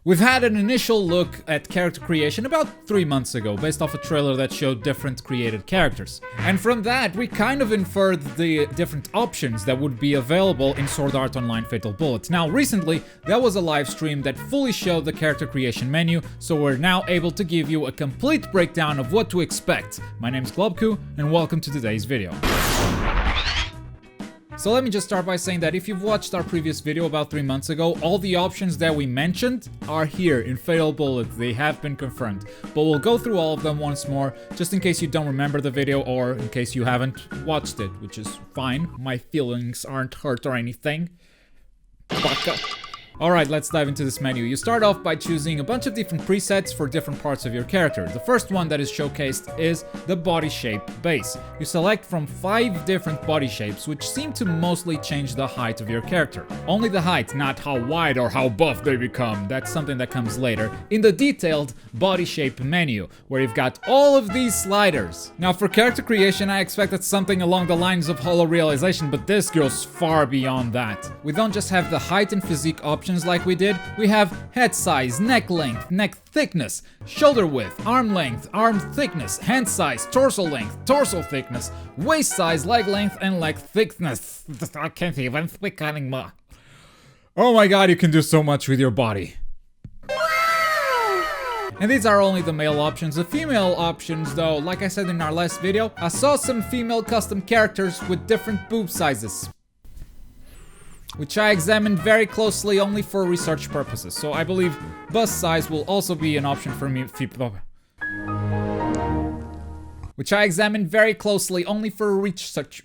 We've had an initial look at character creation about 3 months ago, based off a trailer that showed different created characters. And from that, we kind of inferred the different options that would be available in Sword Art Online Fatal Bullet. Now, recently, there was a live stream that fully showed the character creation menu, so we're now able to give you a complete breakdown of what to expect. My name's Globku, and welcome to today's video. So let me just start by saying that if you've watched our previous video about 3 months ago, all the options that we mentioned are here in Fatal Bullet. They have been confirmed. But we'll go through all of them once more, just in case you don't remember the video or in case you haven't watched it, which is fine. My feelings aren't hurt or anything. Baka. Alright, let's dive into this menu. You start off by choosing a bunch of different presets for different parts of your character. The first one that is showcased is the body shape base. You select from 5 different body shapes, which seem to mostly change the height of your character. Only the height, not how wide or how buff they become. That's something that comes later in the detailed body shape menu, where you've got all of these sliders. Now, for character creation, I expected something along the lines of holo realization, but this goes far beyond that. We don't just have the height and physique options like we did, we have head size, neck length, neck thickness, shoulder width, arm thickness, hand size, torso length, torso thickness, waist size, leg length, and leg thickness. I can't even speak anymore. Oh my god, you can do so much with your body. And these are only the male options. The female options, though, like I said in our last video, I saw some female custom characters with different boob sizes, which I examined very closely only for research purposes. So I believe bust size will also be an option for me. Which I examined very closely only for research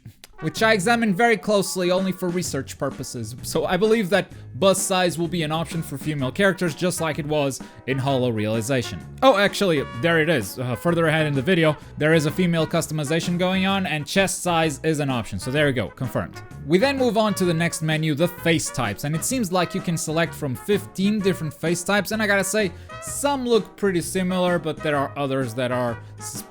purposes. So I believe that bust size will be an option for female characters, just like it was in Holo Realization. Oh, actually, there it is. Further ahead in the video, there is a female customization going on, and chest size is an option. So there you go, confirmed. We then move on to the next menu, the face types, and it seems like you can select from 15 different face types, and I gotta say, some look pretty similar, but there are others that are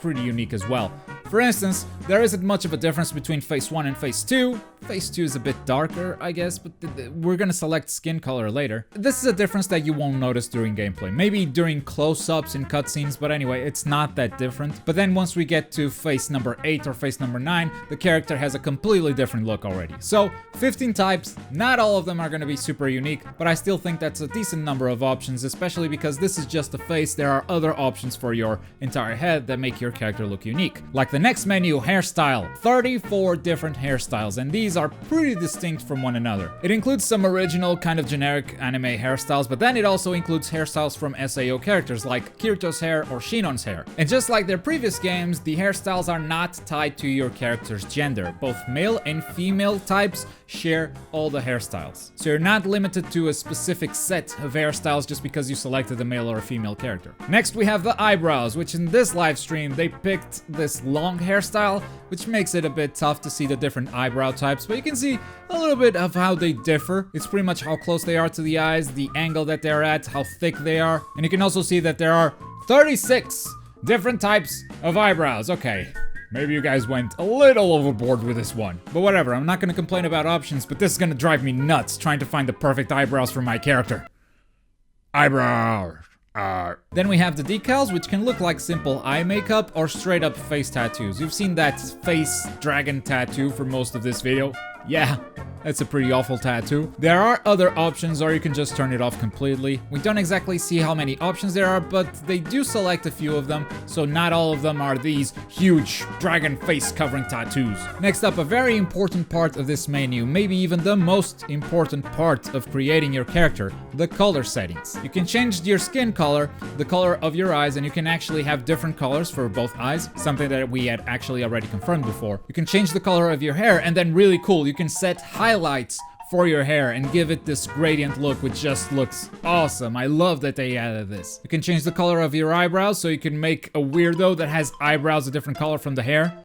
pretty unique as well. For instance, there isn't much of a difference between Face 1 and Face 2. Face 2 is a bit darker, I guess, but we're gonna select skin color later. This is a difference that you won't notice during gameplay. Maybe during close-ups and cutscenes, but anyway, it's not that different. But then once we get to face number 8 or face number 9, the character has a completely different look already. So, 15 types, not all of them are gonna be super unique, but I still think that's a decent number of options, especially because this is just a face. There are other options for your entire head that make your character look unique. Like the next menu, hairstyle. 34 different hairstyles, and these are pretty distinct from one another. It includes some original, kind of generic anime hairstyles, but then it also includes hairstyles from SAO characters like Kirito's hair or Shinon's hair. And just like their previous games, the hairstyles are not tied to your character's gender. Both male and female types share all the hairstyles. So you're not limited to a specific set of hairstyles just because you selected a male or a female character. Next, we have the eyebrows, which in this live stream, they picked this long hairstyle, which makes it a bit tough to see the different eyebrow types, but you can see a little bit of how they differ. It's pretty much how close they are to the eyes, the angle that they're at, how thick they are, and you can also see that there are 36 different types of eyebrows. Okay, maybe you guys went a little overboard with this one, but whatever. I'm not gonna complain about options, but this is gonna drive me nuts trying to find the perfect eyebrows for my character. Eyebrows. Then we have the decals, which can look like simple eye makeup or straight up face tattoos. You've seen that face dragon tattoo for most of this video. Yeah, that's a pretty awful tattoo. There are other options, or you can just turn it off completely. We don't exactly see how many options there are, but they do select a few of them, so not all of them are these huge dragon face covering tattoos. Next up, a very important part of this menu, maybe even the most important part of creating your character, the color settings. You can change your skin color, the color of your eyes, and you can actually have different colors for both eyes, something that we had actually already confirmed before. You can change the color of your hair, and then really cool, you can set highlights for your hair and give it this gradient look, which just looks awesome. I love that they added this. You can change the color of your eyebrows, so you can make a weirdo that has eyebrows a different color from the hair.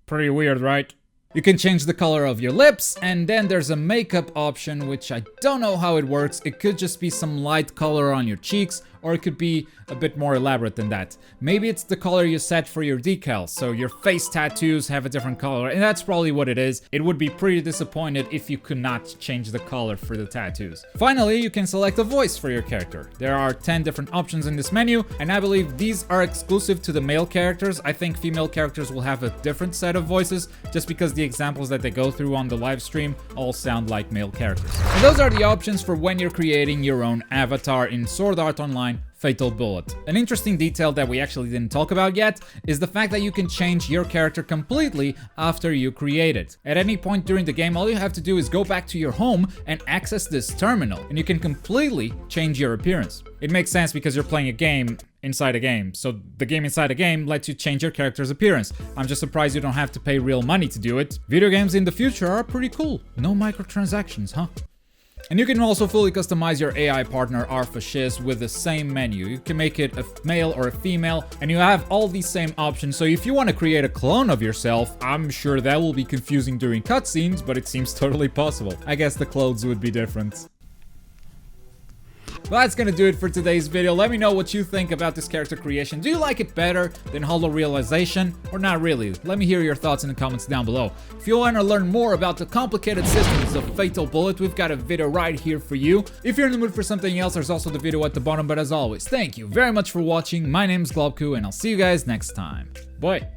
Pretty weird, right? You can change the color of your lips, and then there's a makeup option, which I don't know how it works. It could just be some light color on your cheeks, or it could be a bit more elaborate than that. Maybe it's the color you set for your decals, so your face tattoos have a different color, and that's probably what it is. It would be pretty disappointed if you could not change the color for the tattoos. Finally, you can select a voice for your character. There are 10 different options in this menu, and I believe these are exclusive to the male characters. I think female characters will have a different set of voices, just because the examples that they go through on the live stream all sound like male characters. And those are the options for when you're creating your own avatar in Sword Art Online Fatal Bullet. An interesting detail that we actually didn't talk about yet is the fact that you can change your character completely after you create it. At any point during the game, all you have to do is go back to your home and access this terminal, and you can completely change your appearance. It makes sense because you're playing a game inside a game, so the game inside a game lets you change your character's appearance. I'm just surprised you don't have to pay real money to do it. Video games in the future are pretty cool. No microtransactions, huh? And you can also fully customize your AI partner Arfa Shiz with the same menu. You can make it a male or a female, and you have all these same options. So if you want to create a clone of yourself, I'm sure that will be confusing during cutscenes, but it seems totally possible. I guess the clothes would be different. Well, that's gonna do it for today's video. Let me know what you think about this character creation. Do you like it better than Holo Realization, or not really? Let me hear your thoughts in the comments down below. If you want to learn more about the complicated systems of Fatal Bullet, we've got a video right here for you. If you're in the mood for something else, there's also the video at the bottom. But as always, thank you very much for watching. My name's Globku, and I'll see you guys next time. Bye.